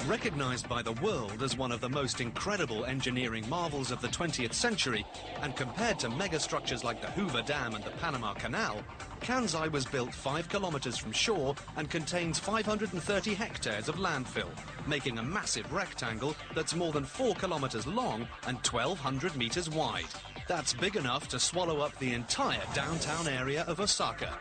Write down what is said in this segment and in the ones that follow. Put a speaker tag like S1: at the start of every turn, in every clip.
S1: Recognized by the world as one of the most incredible engineering marvels of the 20th century, and compared to megastructures like the Hoover Dam and the Panama Canal, Kansai was built 5 kilometers from shore and contains 530 hectares of landfill, making a massive rectangle that's more than 4 kilometers long and 1,200 meters wide. That's big enough to swallow up the entire downtown area of Osaka.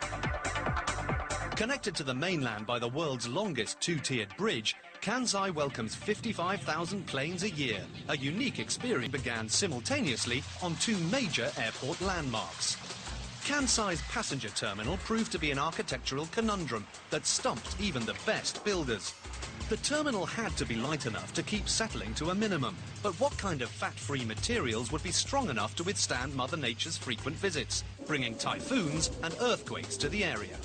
S1: Connected to the mainland by the world's longest two-tiered bridge, Kansai welcomes 55,000 planes a year. A unique experience began simultaneously on 2 major airport landmarks. Kansai's passenger terminal proved to be an architectural conundrum that stumped even the best builders. The terminal had to be light enough to keep settling to a minimum, but what kind of fat-free materials would be strong enough to withstand Mother Nature's frequent visits, bringing typhoons and earthquakes to the area?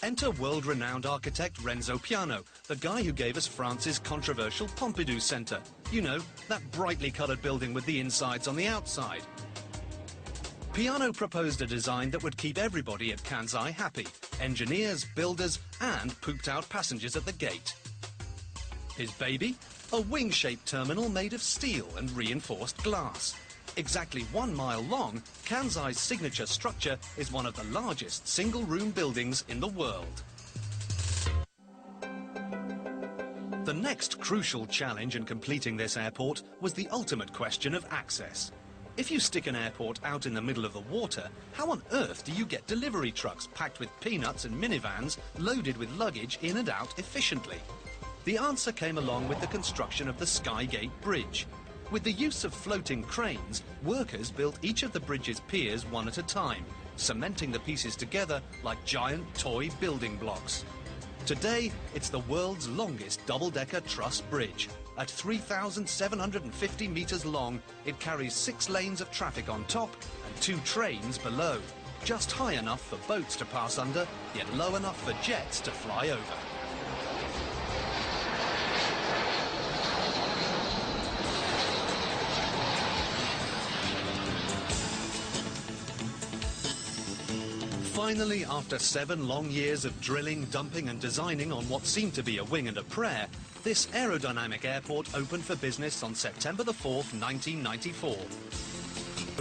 S1: Enter world-renowned architect Renzo Piano, the guy who gave us France's controversial Pompidou Centre. You know, that brightly coloured building with the insides on the outside. Piano proposed a design that would keep everybody at Kansai happy: engineers, builders, and pooped-out passengers at the gate. His baby? A wing-shaped terminal made of steel and reinforced glass. Exactly 1 mile long, Kansai's signature structure is one of the largest single-room buildings in the world. The next crucial challenge in completing this airport was the ultimate question of access. If you stick an airport out in the middle of the water, how on earth do you get delivery trucks packed with peanuts and minivans loaded with luggage in and out efficiently? The answer came along with the construction of the Skygate Bridge. With the use of floating cranes, workers built each of the bridge's piers one at a time, cementing the pieces together like giant toy building blocks. Today, it's the world's longest double-decker truss bridge. At 3,750 meters long, it carries 6 lanes of traffic on top and 2 trains below. Just high enough for boats to pass under, yet low enough for jets to fly over. Finally, after 7 long years of drilling, dumping and designing on what seemed to be a wing and a prayer, this aerodynamic airport opened for business on September the 4th, 1994.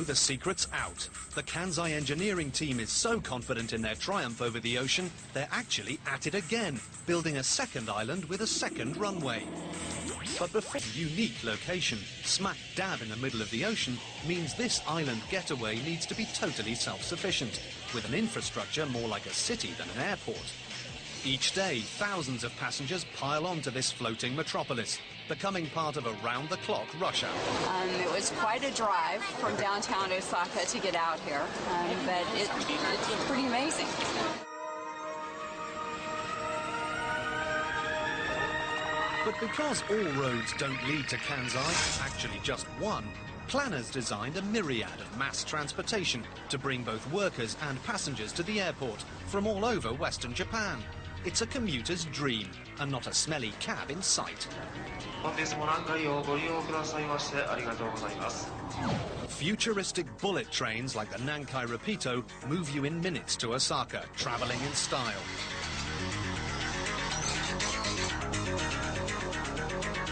S1: The secret's out. The Kansai engineering team is so confident in their triumph over the ocean, they're actually at it again, building a second island with a second runway. But before unique location, smack dab in the middle of the ocean, means this island getaway needs to be totally self-sufficient, with an infrastructure more like a city than an airport. Each day, thousands of passengers pile onto this floating metropolis, becoming part of a round-the-clock rush hour.
S2: It was quite a drive from downtown Osaka to get out here, but it's pretty amazing.
S1: But because all roads don't lead to Kansai, actually just one, planners designed a myriad of mass transportation to bring both workers and passengers to the airport from all over Western Japan. It's a commuter's dream, and not a smelly cab in sight. Futuristic bullet trains like the Nankai Rapido move you in minutes to Osaka, traveling in style.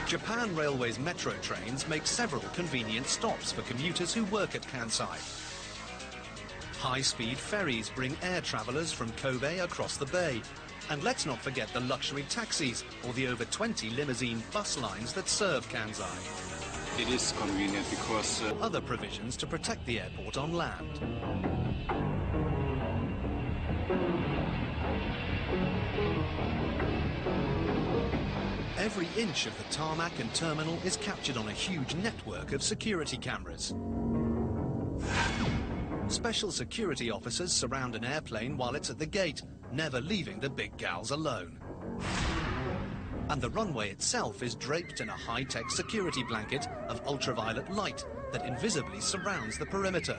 S1: Japan Railway's metro trains make several convenient stops for commuters who work at Kansai. High-speed ferries bring air travellers from Kobe across the bay. And let's not forget the luxury taxis or the over 20 limousine bus lines that serve Kansai.
S3: It is convenient because
S1: other provisions to protect the airport on land. Every inch of the tarmac and terminal is captured on a huge network of security cameras. Special security officers surround an airplane while it's at the gate, never leaving the big gals alone. And the runway itself is draped in a high-tech security blanket of ultraviolet light that invisibly surrounds the perimeter.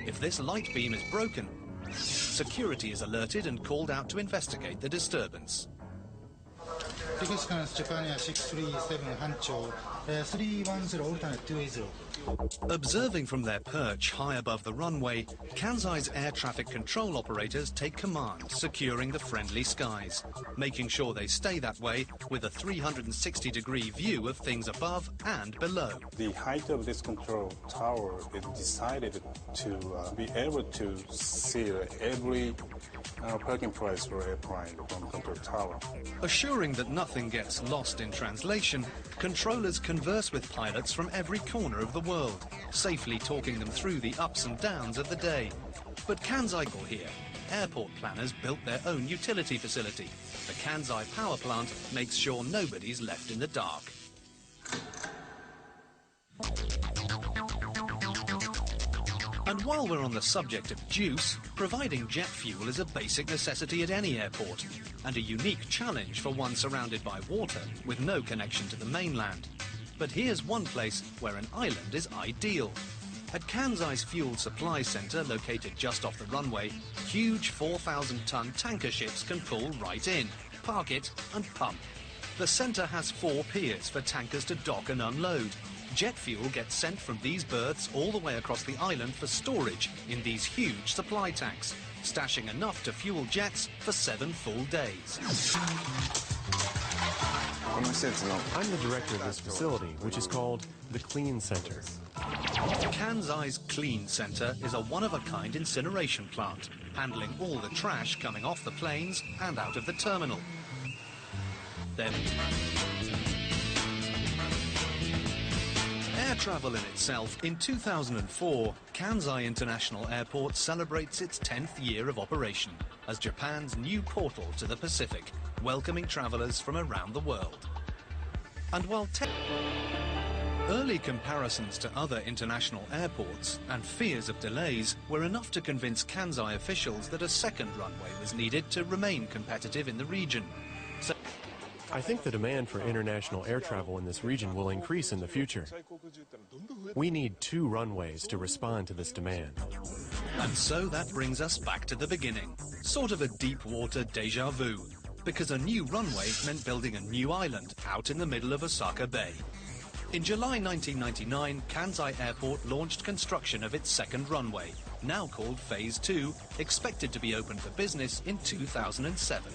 S1: If this light beam is broken, security is alerted and called out to investigate the disturbance.
S4: 東館ジャパンエア637班長310 alternate 280.
S1: Observing from their perch high above the runway, Kansai's air traffic control operators take command, securing the friendly skies, making sure they stay that way with a 360-degree view of things above and below.
S5: The height of this control tower is decided to be able to see every parking place for airplane from control tower.
S1: Assuring that nothing gets lost in translation, controllers converse with pilots from every corner of the world, safely talking them through the ups and downs of the day. But Kansai here, airport planners built their own utility facility. The Kansai power plant makes sure nobody's left in the dark. And while we're on the subject of juice, providing jet fuel is a basic necessity at any airport, and a unique challenge for one surrounded by water with no connection to the mainland. But here's one place where an island is ideal. At Kansai's fuel supply centre, located just off the runway, huge 4,000-ton tanker ships can pull right in, park it and pump. The centre has 4 piers for tankers to dock and unload. Jet fuel gets sent from these berths all the way across the island for storage in these huge supply tanks, stashing enough to fuel jets for 7 full days.
S6: I'm the director of this facility, which is called the Clean Center.
S1: Kansai's Clean Center is a one-of-a-kind incineration plant, handling all the trash coming off the planes and out of the terminal. Then air travel in itself. In 2004, Kansai International Airport celebrates its 10th year of operation as Japan's new portal to the Pacific, welcoming travelers from around the world. And while early comparisons to other international airports and fears of delays were enough to convince Kansai officials that a second runway was needed to remain competitive in the region. So
S6: I think the demand for international air travel in this region will increase in the future. We need 2 runways to respond to this demand.
S1: And so that brings us back to the beginning, sort of a deep water déjà vu, because a new runway meant building a new island out in the middle of Osaka Bay. In July 1999, Kansai Airport launched construction of its second runway, now called Phase 2, expected to be open for business in 2007.